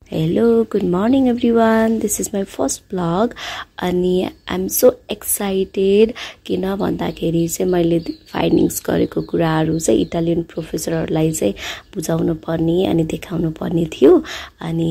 Hello, good morning everyone. This is my first vlog अनि I'm so excited किन भन्दाखेरि चाहिँ मैले फाइन्डिङ्स गरेको कुराहरु चाहिँ इटालियन प्रोफेसरहरुलाई चाहिँ बुझाउनु पर्ने अनि देखाउनु पर्ने थियो अनि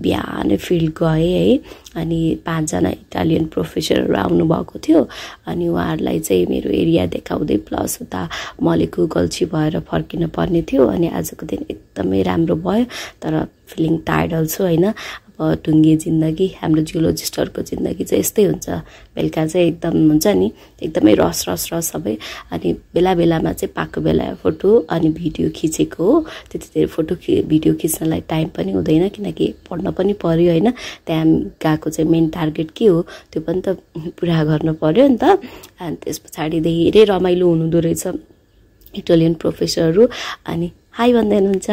बिहान फिल्ड गए है अनि 5 जना इटालियन प्रोफेसरहरु आउनु भएको थियो अनि उहाँहरुलाई चाहिँ मेरो एरिया देखाउँदै प्लस उता मलेकु गल्छी भएर फर्किन पर्ने थियो अनि आजको दिन एकदमै राम्रो भयो तर फिलिङ टायर्ड अल्सो हैन अब ढुङ्गे जिन्दगी हाम्रो जियोलोजिस्टहरुको जिन्दगी चाहिँ यस्तै हुन्छ बेलुका चाहिँ एकदम हुन्छ नि एकदमै रस सबै अनि बेला बेलामा चाहिँ पाको बेला फोटो अनि भिडियो खिचेको हो त्यति धेरै फोटो भिडियो खिच्नलाई टाइम पनि हुँदैन किनकि पढ्न पनि पर्यो हैन त्यहाँ गएको चाहिँ मेन टार्गेट के हो त्यो पनि त पूरा गर्न पर्यो नि त अनि त्यसपछि धेरै रमाइलो हुनुहुँदो रहेछ इटालियन प्रोफेसरहरु अनि हाई भन्दै हुनुहुन्छ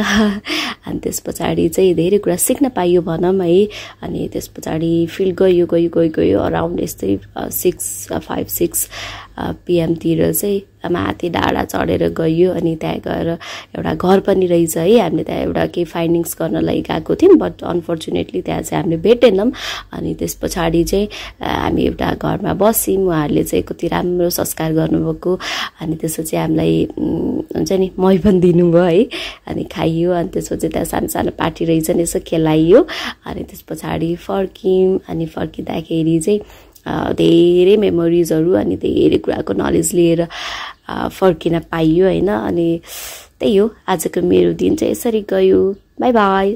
अनि त्यसपछि चाहिँ धेरै कुरा सिक्न पाइयो भनम है अनि त्यसपछि फिल्ड गयो अराउन्ड यस्तै 5-6 PM तिर चाहिँ माथि डाँडा चढेर गयो अनि त्यहाँ गएर एउटा घर पनि रहेछ है हामीले त्यहाँ एउटा के फाइन्डिङ्स गर्नलाई गएको थियौं बट अनफर्चुनेटली त्यहाँ चाहिँ हामीले भेटेनौं अनि त्यसपछि चाहिँ हामी एउटा घरमा बस्यौं उहाँहरुले चाहिँ कति राम्रो संस्कार गर्नुभएको अनि त्यसपछि हामीलाई हुन्छ नि मही पनि दिनुभयो है अनि खाइयो अनि त्यसपछि त्यहाँ सानो पार्टी रहेछन् यसो खेलाइयो अनि त्यसपछि फर्कियौं अनि फर्किँदाखेरि चाहिँ धेरै मेमोरिजहरु अनि धेरै कुराको नलेज लिएर फर्किन पाइयो हैन अनि त्यही हो आजको मेरो दिन चाहिँ यसरी गयो बाइ बाइ